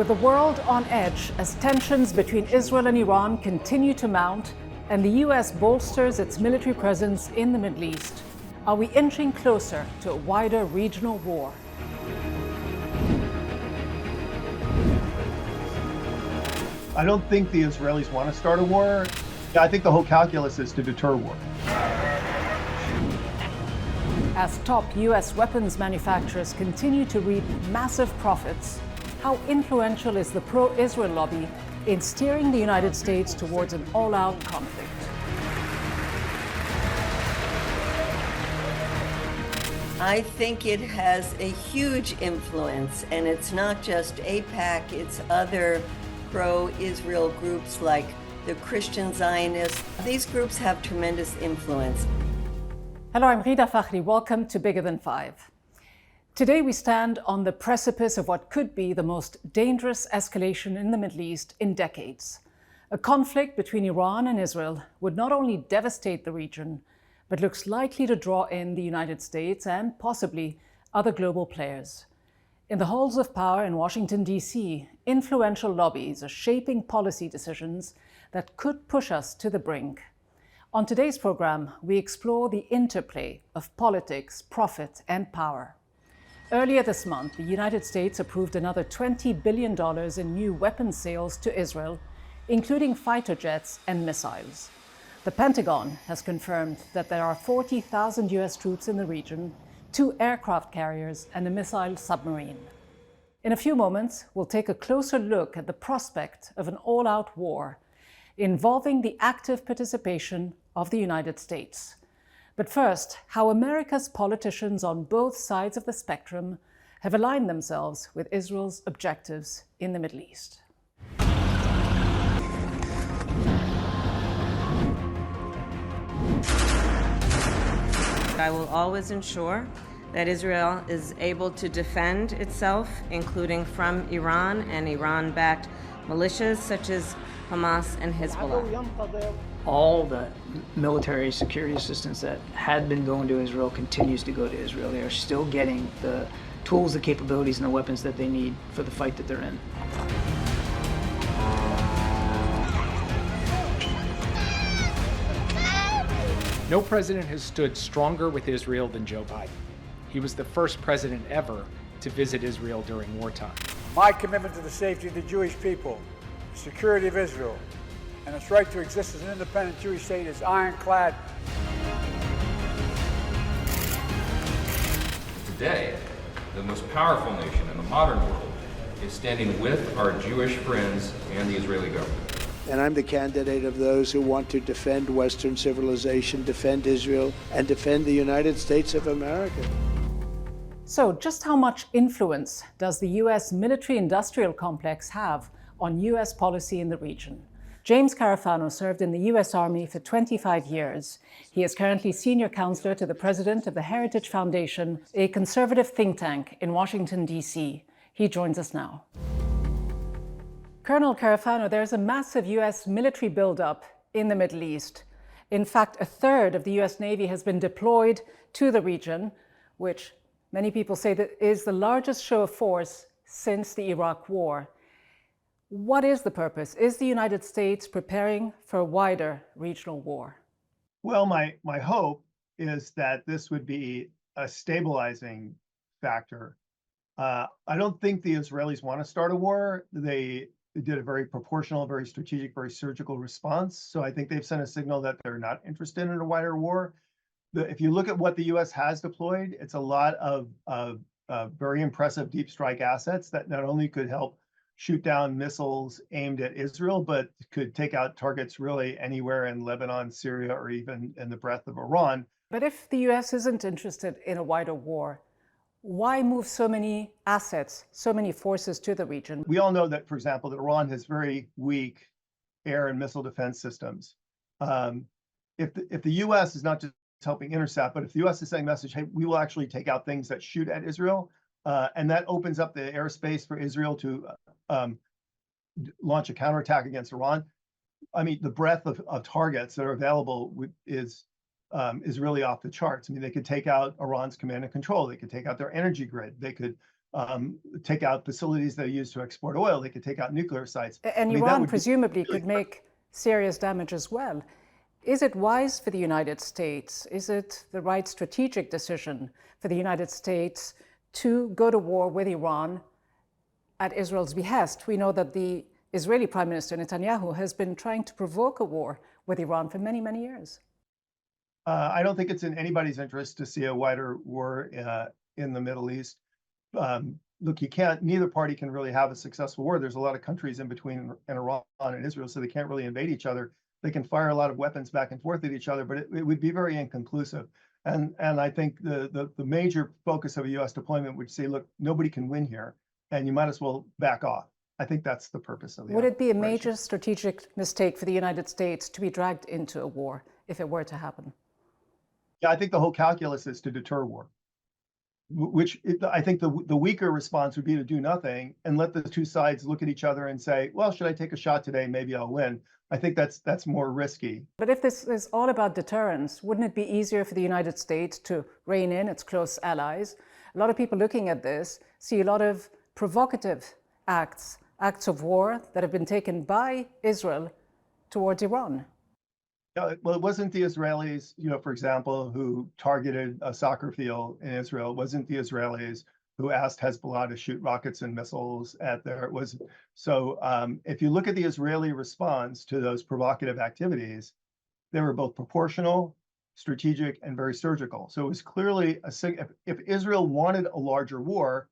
With the world on edge as tensions between Israel and Iran continue to mount and the US bolsters its military presence in the Middle East, are we inching closer to a wider regional war? I don't think the Israelis want to start a war. I think the whole calculus is to deter war. As top US weapons manufacturers continue to reap massive profits, how influential is the pro-Israel lobby in steering the United States towards an all-out conflict? I think it has a huge influence, and it's not just AIPAC, it's other pro-Israel groups like the Christian Zionists. These groups have tremendous influence. Hello, I'm Rida Fakhri. Welcome to Bigger Than Five. Today we stand on the precipice of what could be the most dangerous escalation in the Middle East in decades. A conflict between Iran and Israel would not only devastate the region, but looks likely to draw in the United States and possibly other global players. In the halls of power in Washington, D.C., influential lobbies are shaping policy decisions that could push us to the brink. On today's program, we explore the interplay of politics, profit, and power. Earlier this month, the United States approved another $20 billion in new weapons sales to Israel, including fighter jets and missiles. The Pentagon has confirmed that there are 40,000 US troops in the region, 2 aircraft carriers, and a missile submarine. In a few moments, we'll take a closer look at the prospect of an all-out war involving the active participation of the United States. But first, how America's politicians on both sides of the spectrum have aligned themselves with Israel's objectives in the Middle East. I will always ensure that Israel is able to defend itself, including from Iran and Iran-backed militias such as Hamas and Hezbollah. All the military security assistance that had been going to Israel continues to go to Israel. They are still getting the tools, the capabilities, and the weapons that they need for the fight that they're in. No president has stood stronger with Israel than Joe Biden. He was the first president ever to visit Israel during wartime. My commitment to the safety of the Jewish people, the security of Israel, and its right to exist as an independent Jewish state is ironclad. Today, the most powerful nation in the modern world is standing with our Jewish friends and the Israeli government. And I'm the candidate of those who want to defend Western civilization, defend Israel, and defend the United States of America. So just how much influence does the US military-industrial complex have on US policy in the region? James Carafano served in the US Army for 25 years. He is currently senior counselor to the president of the Heritage Foundation, a conservative think tank in Washington, D.C. He joins us now. Colonel Carafano, there's a massive US military buildup in the Middle East. In fact, a third of the US Navy has been deployed to the region, which many people say that is the largest show of force since the Iraq War. What is the purpose? Is the United States preparing for a wider regional war? Well, my hope is that this would be a stabilizing factor. I don't think the Israelis want to start a war. They did a very proportional, very strategic, very surgical response. So I think they've sent a signal that they're not interested in a wider war. If you look at what the US has deployed, it's a lot of very impressive deep strike assets that not only could help shoot down missiles aimed at Israel, but could take out targets really anywhere in Lebanon, Syria, or even in the breadth of Iran. But if the US isn't interested in a wider war, why move so many assets, so many forces to the region? We all know that, for example, that Iran has very weak air and missile defense systems. If the US is not just helping intercept, but if the US is sending a message, hey, we will actually take out things that shoot at Israel, and that opens up the airspace for Israel to launch a counterattack against Iran. I mean, the breadth of targets that are available is really off the charts. I mean, they could take out Iran's command and control. They could take out their energy grid. They could take out facilities that are used to export oil. They could take out nuclear sites. And Iran presumably could make serious damage as well. Is it wise for the United States? Is it the right strategic decision for the United States to go to war with Iran at Israel's behest? We know that the Israeli Prime Minister Netanyahu has been trying to provoke a war with Iran for many, many years. I don't think it's in anybody's interest to see a wider war in the Middle East. Look, neither party can really have a successful war. There's a lot of countries in between Iran and Israel, so they can't really invade each other. They can fire a lot of weapons back and forth at each other, but it would be very inconclusive. And I think the major focus of a U.S. deployment would say, look, nobody can win here, and you might as well back off. I think that's the purpose of the Would it be a operation. major strategic mistake for the United States to be dragged into a war if it were to happen? Yeah, I think the whole calculus is to deter war, which I think the weaker response would be to do nothing and let the two sides look at each other and say, well, should I take a shot today? Maybe I'll win. I think that's more risky. But if this is all about deterrence, wouldn't it be easier for the United States to rein in its close allies? A lot of people looking at this see a lot of provocative acts of war that have been taken by Israel towards Iran. Well, it wasn't the Israelis, for example, who targeted a soccer field in Israel. It wasn't the Israelis who asked Hezbollah to shoot rockets and missiles at there. It was so. If you look at the Israeli response to those provocative activities, they were both proportional, strategic, and very surgical. So it was clearly if Israel wanted a larger war,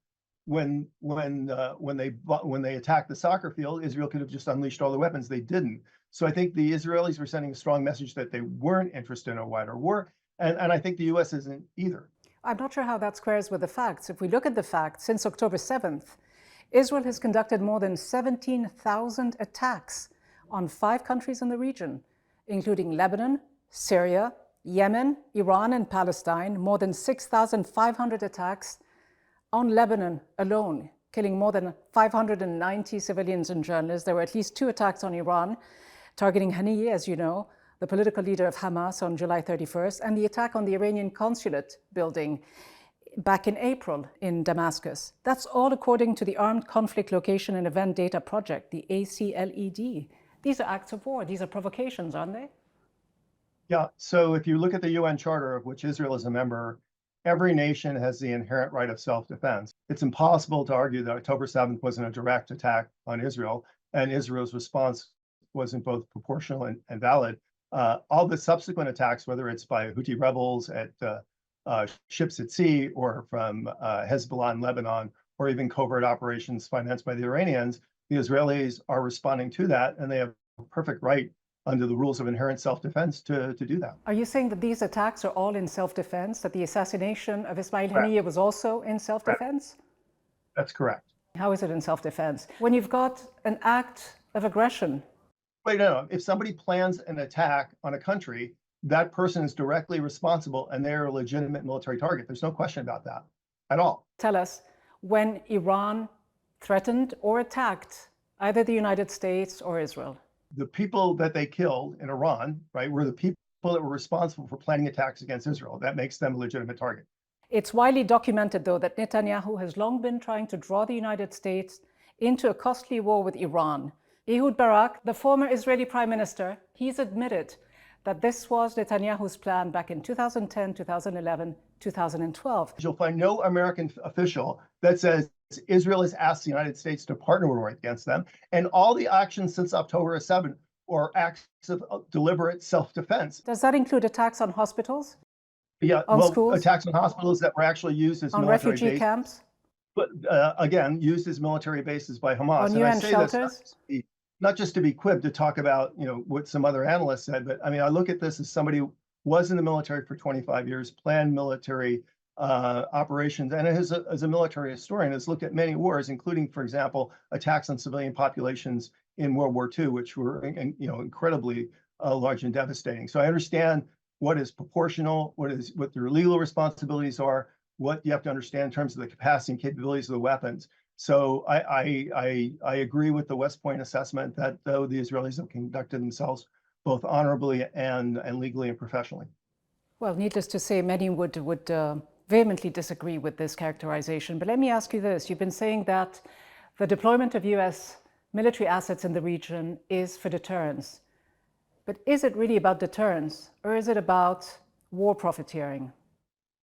when they attacked the soccer field, Israel could have just unleashed all the weapons. They didn't. So I think the Israelis were sending a strong message that they weren't interested in a wider war, and I think the U.S. isn't either. I'm not sure how that squares with the facts. If we look at the facts, since October 7th, Israel has conducted more than 17,000 attacks on 5 countries in the region, including Lebanon, Syria, Yemen, Iran, and Palestine. More than 6,500 attacks on Lebanon alone, killing more than 590 civilians and journalists. There were at least 2 attacks on Iran, targeting Haniyeh, as you know, the political leader of Hamas, on July 31st, and the attack on the Iranian consulate building back in April in Damascus. That's all according to the Armed Conflict Location and Event Data Project, the ACLED. These are acts of war. These are provocations, aren't they? Yeah, so if you look at the UN Charter, of which Israel is a member, every nation has the inherent right of self-defense. It's impossible to argue that October 7th wasn't a direct attack on Israel, and Israel's response wasn't both proportional and valid. All the subsequent attacks, whether it's by Houthi rebels at ships at sea or from Hezbollah in Lebanon, or even covert operations financed by the Iranians, the Israelis are responding to that, and they have a perfect right under the rules of inherent self-defense to do that. Are you saying that these attacks are all in self-defense, that the assassination of Ismail Haniyeh was also in self-defense? That's correct. How is it in self-defense? When you've got an act of aggression. Wait, no. If somebody plans an attack on a country, that person is directly responsible and they're a legitimate military target. There's no question about that at all. Tell us, when Iran threatened or attacked either the United States or Israel? The people that they killed in Iran, right, were the people that were responsible for planning attacks against Israel. That makes them a legitimate target. It's widely documented, though, that Netanyahu has long been trying to draw the United States into a costly war with Iran. Ehud Barak, the former Israeli prime minister, he's admitted that this was Netanyahu's plan back in 2010, 2011, 2012. You'll find no American official that says Israel has asked the United States to partner with war against them. And all the actions since October 7 are acts of deliberate self-defense. Does that include attacks on hospitals? Yeah, on schools? Attacks on hospitals that were actually used as on military refugee bases. Camps? But again, used as military bases by Hamas. On UN shelters? Not just to be quibbed to talk about, what some other analysts said, but I mean, I look at this as somebody who was in the military for 25 years, planned military operations, and as a military historian, has looked at many wars, including, for example, attacks on civilian populations in World War II, which were, incredibly large and devastating. So I understand what is proportional, what their legal responsibilities are, what you have to understand in terms of the capacity and capabilities of the weapons. So I agree with the West Point assessment that though the Israelis have conducted themselves both honorably and legally and professionally. Well, needless to say, many would vehemently disagree with this characterization, but let me ask you this. You've been saying that the deployment of US military assets in the region is for deterrence. But is it really about deterrence, or is it about war profiteering?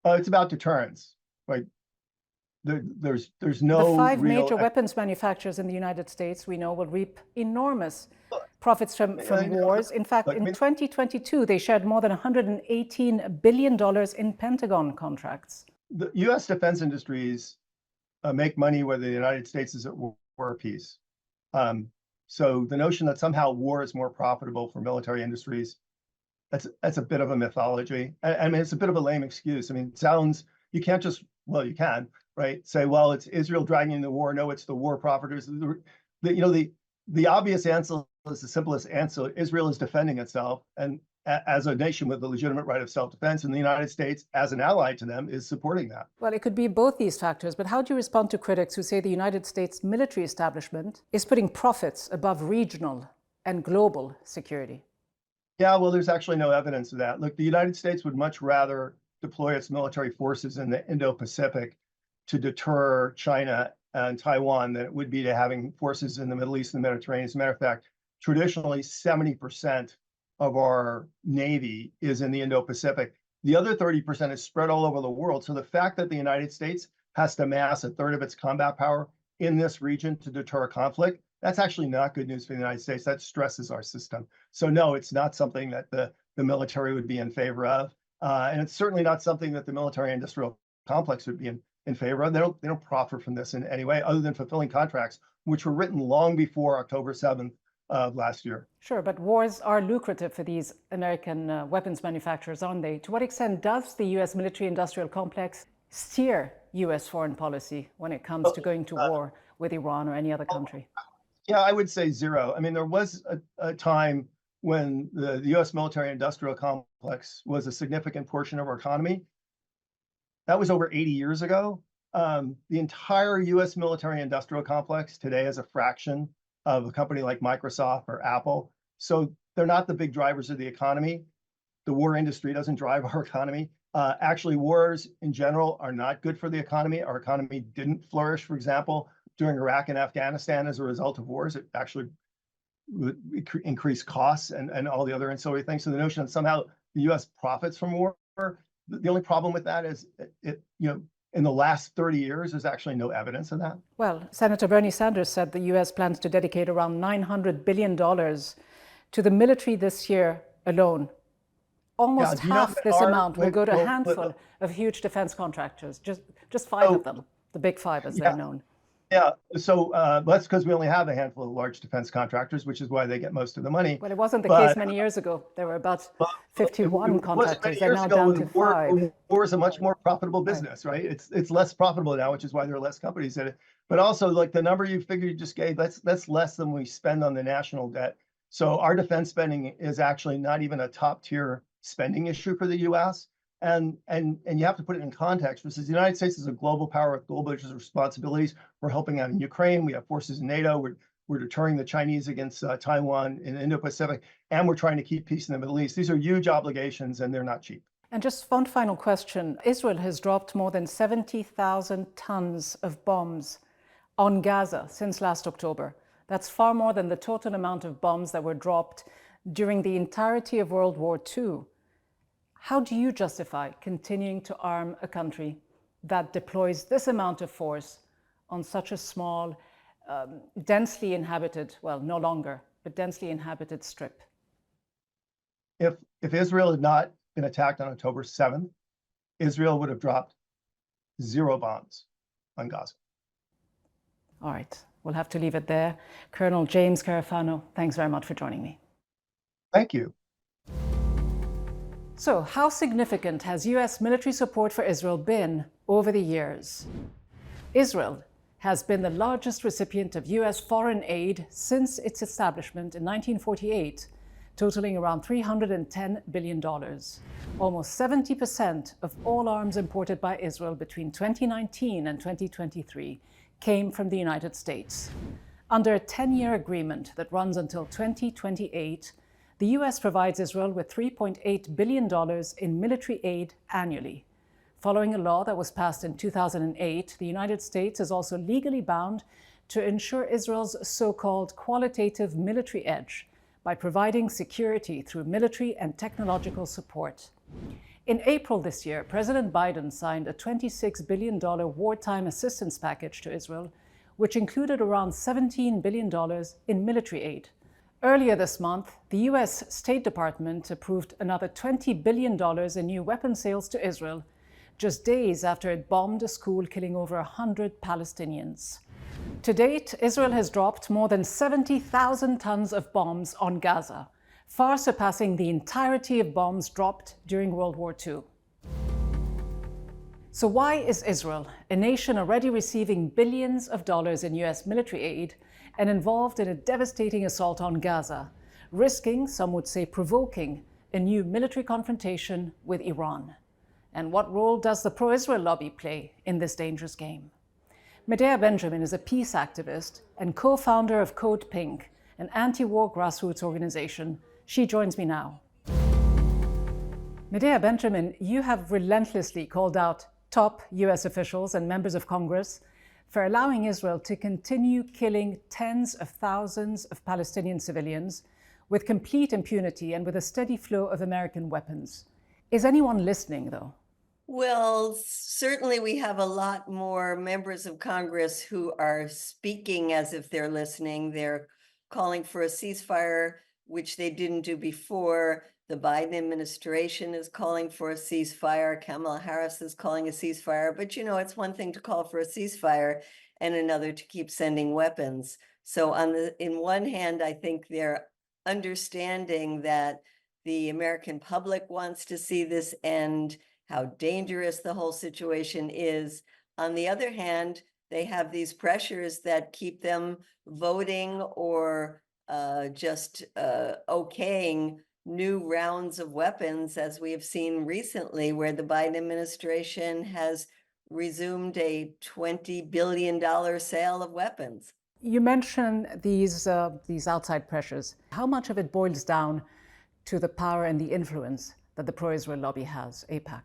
It's about deterrence, right? There's no The five real major weapons manufacturers in the United States, we know, will reap enormous profits from wars. In fact, in 2022, they shared more than $118 billion in Pentagon contracts. The U.S. defense industries make money whether the United States is at war or peace. So the notion that somehow war is more profitable for military industries, that's a bit of a mythology. I mean, it's a bit of a lame excuse. I mean, it sounds, you can't just, well, you can, right? Say, well, it's Israel dragging the war. No, it's the war profiteers. The obvious answer is the simplest answer. Israel is defending itself, and as a nation with a legitimate right of self-defense, and the United States, as an ally to them, is supporting that. Well, it could be both these factors, but how do you respond to critics who say the United States military establishment is putting profits above regional and global security? Yeah, well, there's actually no evidence of that. Look, the United States would much rather deploy its military forces in the Indo-Pacific to deter China and Taiwan than it would be to having forces in the Middle East and the Mediterranean. As a matter of fact, traditionally, 70% of our Navy is in the Indo-Pacific. The other 30% is spread all over the world. So the fact that the United States has to mass a third of its combat power in this region to deter a conflict, that's actually not good news for the United States. That stresses our system. So no, it's not something that the military would be in favor of. And it's certainly not something that the military industrial complex would be in favor of. They don't profit from this in any way other than fulfilling contracts, which were written long before October 7th of last year. Sure, but wars are lucrative for these American weapons manufacturers, aren't they? To what extent does the US military-industrial complex steer US foreign policy when it comes to going to war with Iran or any other country? Yeah, I would say zero. I mean, there was a time when the US military-industrial complex was a significant portion of our economy. That was over 80 years ago. The entire US military-industrial complex today is a fraction of a company like Microsoft or Apple. So they're not the big drivers of the economy. The war industry doesn't drive our economy. Actually, wars in general are not good for the economy. Our economy didn't flourish, for example, during Iraq and Afghanistan as a result of wars. It actually increased costs and all the other ancillary things. So the notion that somehow the US profits from war, the only problem with that is in the last 30 years, there's actually no evidence of that. Well, Senator Bernie Sanders said the US plans to dedicate around $900 billion to the military this year alone. Almost half this amount will go to a handful of huge defense contractors, just five of them, the big five as they're known. Yeah, so that's because we only have a handful of large defense contractors, which is why they get most of the money. Well, it wasn't the case many years ago. There were about 51 contractors. They're now down to 5. War is a much more profitable business, right? It's less profitable now, which is why there are less companies in it. But also, like the number you figured you just gave, that's less than we spend on the national debt. So our defense spending is actually not even a top tier spending issue for the U.S. And you have to put it in context, because the United States is a global power with global responsibilities. We're helping out in Ukraine. We have forces in NATO. We're deterring the Chinese against Taiwan in the Indo-Pacific, and we're trying to keep peace in the Middle East. These are huge obligations, and they're not cheap. And just one final question. Israel has dropped more than 70,000 tons of bombs on Gaza since last October. That's far more than the total amount of bombs that were dropped during the entirety of World War II. How do you justify continuing to arm a country that deploys this amount of force on such a small, densely inhabited, well, no longer, but densely inhabited strip? If Israel had not been attacked on October 7th, Israel would have dropped 0 bombs on Gaza. All right, we'll have to leave it there. Colonel James Carafano, thanks very much for joining me. Thank you. So, how significant has US military support for Israel been over the years? Israel has been the largest recipient of US foreign aid since its establishment in 1948, totaling around $310 billion. Almost 70% of all arms imported by Israel between 2019 and 2023 came from the United States. Under a 10-year agreement that runs until 2028, the US provides Israel with $3.8 billion in military aid annually. Following a law that was passed in 2008, the United States is also legally bound to ensure Israel's so-called qualitative military edge by providing security through military and technological support. In April this year, President Biden signed a $26 billion wartime assistance package to Israel, which included around $17 billion in military aid. Earlier this month, the US State Department approved another $20 billion in new weapon sales to Israel, just days after it bombed a school, killing over 100 Palestinians. To date, Israel has dropped more than 70,000 tons of bombs on Gaza, far surpassing the entirety of bombs dropped during World War II. So why is Israel, a nation already receiving billions of dollars in US military aid and involved in a devastating assault on Gaza, risking, some would say provoking, a new military confrontation with Iran? And what role does the pro-Israel lobby play in this dangerous game? Medea Benjamin is a peace activist and co-founder of Code Pink, an anti-war grassroots organization. She joins me now. Medea Benjamin, you have relentlessly called out top US officials and members of Congress for allowing Israel to continue killing tens of thousands of Palestinian civilians with complete impunity and with a steady flow of American weapons. Is anyone listening, though? Well, certainly we have a lot more members of Congress who are speaking as if they're listening. They're calling for a ceasefire, which they didn't do before. The Biden administration is calling for a ceasefire. Kamala Harris is calling a ceasefire. But, you know, it's one thing to call for a ceasefire and another to keep sending weapons. So in one hand, I think they're understanding that the American public wants to see this end, how dangerous the whole situation is. On the other hand, they have these pressures that keep them voting or just okaying new rounds of weapons, as we have seen recently, where the Biden administration has resumed a $20 billion sale of weapons. You mentioned these outside pressures. How much of it boils down to the power and the influence that the pro-Israel lobby has, AIPAC?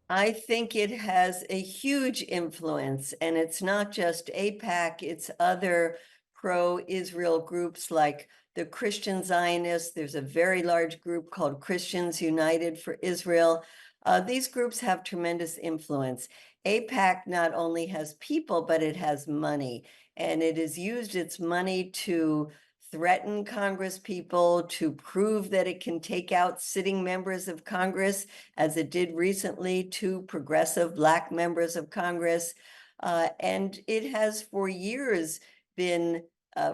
I think it has a huge influence, and it's not just AIPAC, it's other pro-Israel groups like the Christian Zionists. There's a very large group called Christians United for Israel. These groups have tremendous influence. AIPAC not only has people, but it has money, and it has used its money to threaten Congress people, to prove that it can take out sitting members of Congress, as it did recently to progressive Black members of Congress. And it has for years been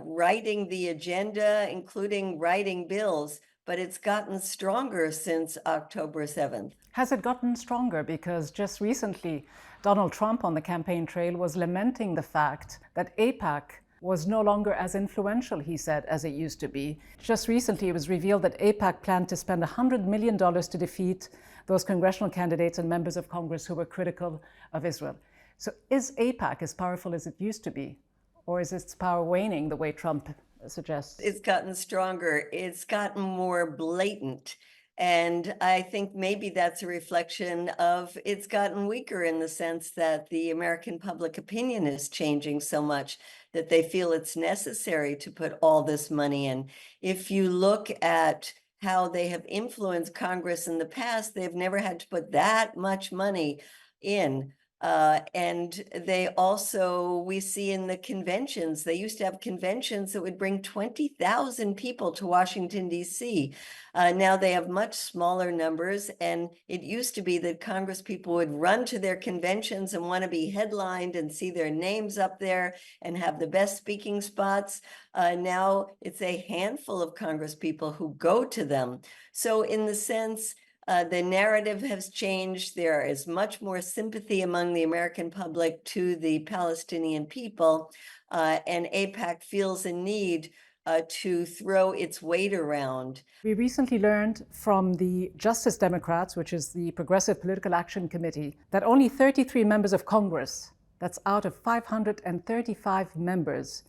writing the agenda, including writing bills, but it's gotten stronger since October 7th. Has it gotten stronger? Because just recently, Donald Trump on the campaign trail was lamenting the fact that AIPAC was no longer as influential, he said, as it used to be. Just recently, it was revealed that AIPAC planned to spend $100 million to defeat those congressional candidates and members of Congress who were critical of Israel. So is AIPAC as powerful as it used to be? Or is its power waning the way Trump suggests? It's gotten stronger. It's gotten more blatant. And I think maybe that's a reflection of it's gotten weaker in the sense that the American public opinion is changing so much that they feel it's necessary to put all this money in. If you look at how they have influenced Congress in the past, they've never had to put that much money in. And they also, we see in the conventions, they used to have conventions that would bring 20,000 people to Washington, D.C. Now they have much smaller numbers, and it used to be that Congress people would run to their conventions and want to be headlined and see their names up there and have the best speaking spots. Now it's a handful of Congress people who go to them. So in the sense, the narrative has changed. There is much more sympathy among the American public to the Palestinian people, and AIPAC feels a need to throw its weight around. We recently learned from the Justice Democrats, which is the Progressive Political Action Committee, that only 33 members of Congress, that's out of 535 members,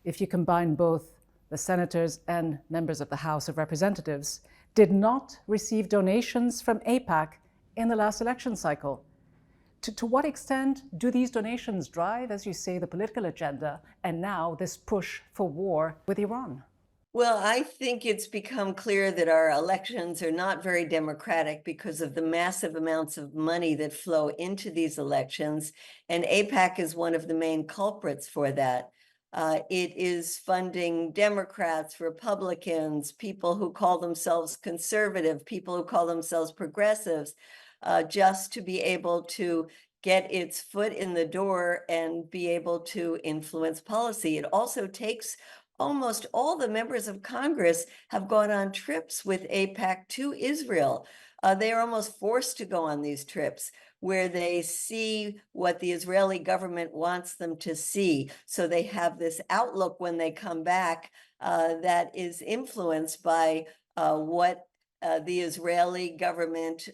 if you combine both the senators and members of the House of Representatives, did not receive donations from AIPAC in the last election cycle. To what extent do these donations drive, as you say, the political agenda, and now this push for war with Iran? Well, I think it's become clear that our elections are not very democratic because of the massive amounts of money that flow into these elections, and AIPAC is one of the main culprits for that. It is funding Democrats, Republicans, people who call themselves conservative, people who call themselves progressives, just to be able to get its foot in the door and be able to influence policy. It also takes almost all the members of Congress have gone on trips with AIPAC to Israel. They are almost forced to go on these trips where they see what the Israeli government wants them to see. So they have this outlook when they come back that is influenced by what the Israeli government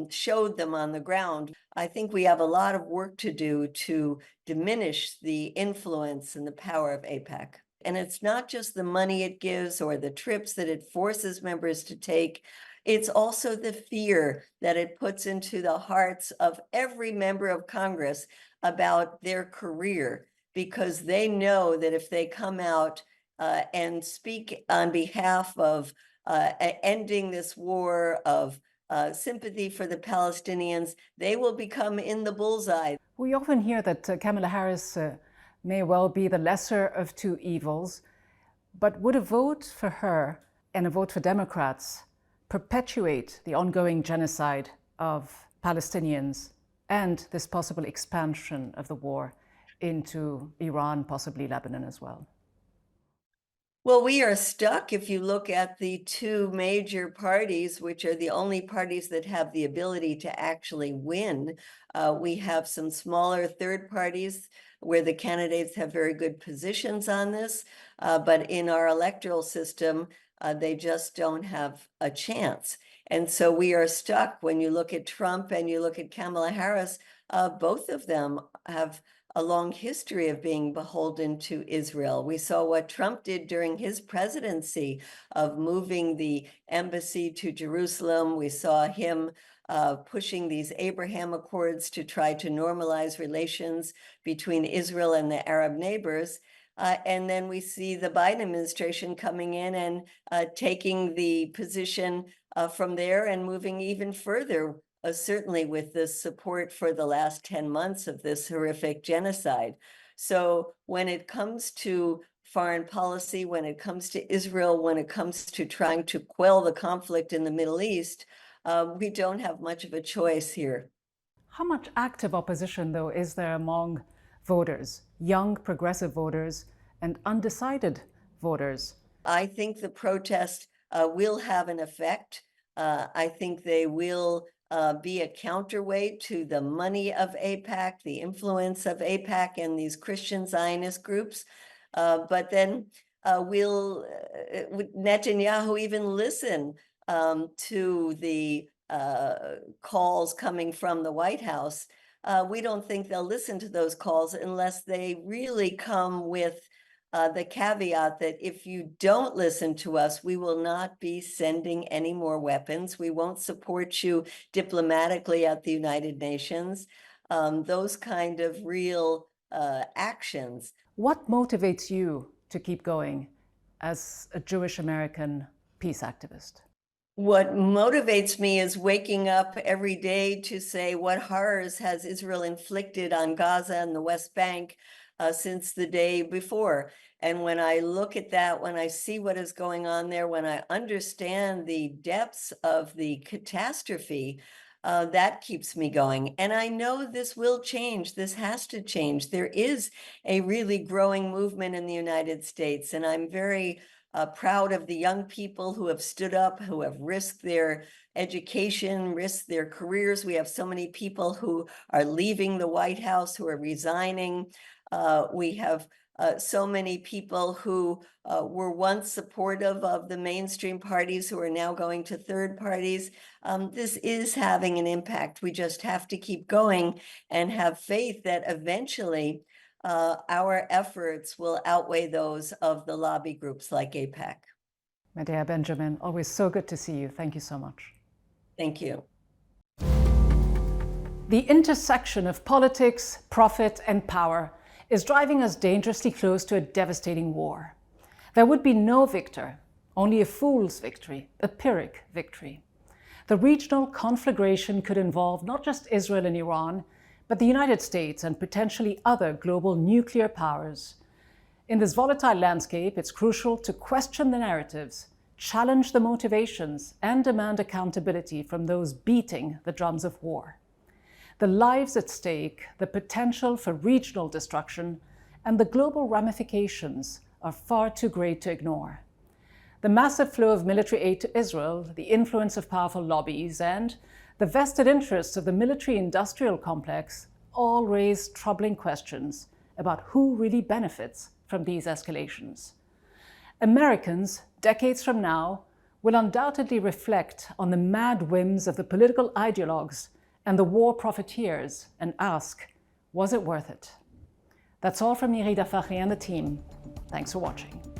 showed them on the ground. I think we have a lot of work to do to diminish the influence and the power of AIPAC. And it's not just the money it gives or the trips that it forces members to take. It's also the fear that it puts into the hearts of every member of Congress about their career, because they know that if they come out and speak on behalf of ending this war, of sympathy for the Palestinians, they will become in the bullseye. We often hear that Kamala Harris may well be the lesser of two evils, but would a vote for her and a vote for Democrats perpetuate the ongoing genocide of Palestinians and this possible expansion of the war into Iran, possibly Lebanon as well? Well, we are stuck if you look at the two major parties, which are the only parties that have the ability to actually win. We have some smaller third parties where the candidates have very good positions on this, but in our electoral system, they just don't have a chance. And so we are stuck when you look at Trump and you look at Kamala Harris, both of them have a long history of being beholden to Israel. We saw what Trump did during his presidency of moving the embassy to Jerusalem. We saw him pushing these Abraham Accords to try to normalize relations between Israel and the Arab neighbors. And then we see the Biden administration coming in and taking the position from there and moving even further, certainly with the support for the last 10 months of this horrific genocide. So when it comes to foreign policy, when it comes to Israel, when it comes to trying to quell the conflict in the Middle East, we don't have much of a choice here. How much active opposition, though, is there among voters, young progressive voters and undecided voters? I think the protest will have an effect. I think they will be a counterweight to the money of AIPAC, the influence of AIPAC and these Christian Zionist groups. But then will Netanyahu even listen to the calls coming from the White House? We don't think they'll listen to those calls unless they really come with the caveat that if you don't listen to us, we will not be sending any more weapons. We won't support you diplomatically at the United Nations. Those kind of real actions. What motivates you to keep going as a Jewish American peace activist? What motivates me is waking up every day to say, what horrors has Israel inflicted on Gaza and the West Bank since the day before? And when I look at that, when I see what is going on there, when I understand the depths of the catastrophe, that keeps me going. And I know this will change. This has to change. There is a really growing movement in the United States, and I'm very proud of the young people who have stood up, who have risked their education, risked their careers. We have so many people who are leaving the White House, who are resigning. We have so many people who were once supportive of the mainstream parties who are now going to third parties. This is having an impact. We just have to keep going and have faith that eventually our efforts will outweigh those of the lobby groups like AIPAC. Medea Benjamin, always so good to see you. Thank you so much. Thank you. The intersection of politics, profit, and power is driving us dangerously close to a devastating war. There would be no victor, only a fool's victory, a Pyrrhic victory. The regional conflagration could involve not just Israel and Iran, but the United States and potentially other global nuclear powers. In this volatile landscape, it's crucial to question the narratives, challenge the motivations, and demand accountability from those beating the drums of war. The lives at stake, the potential for regional destruction, and the global ramifications are far too great to ignore. The massive flow of military aid to Israel, the influence of powerful lobbies, and the vested interests of the military-industrial complex all raise troubling questions about who really benefits from these escalations. Americans, decades from now, will undoubtedly reflect on the mad whims of the political ideologues and the war profiteers and ask, was it worth it? That's all from Medea Benjamin and the team. Thanks for watching.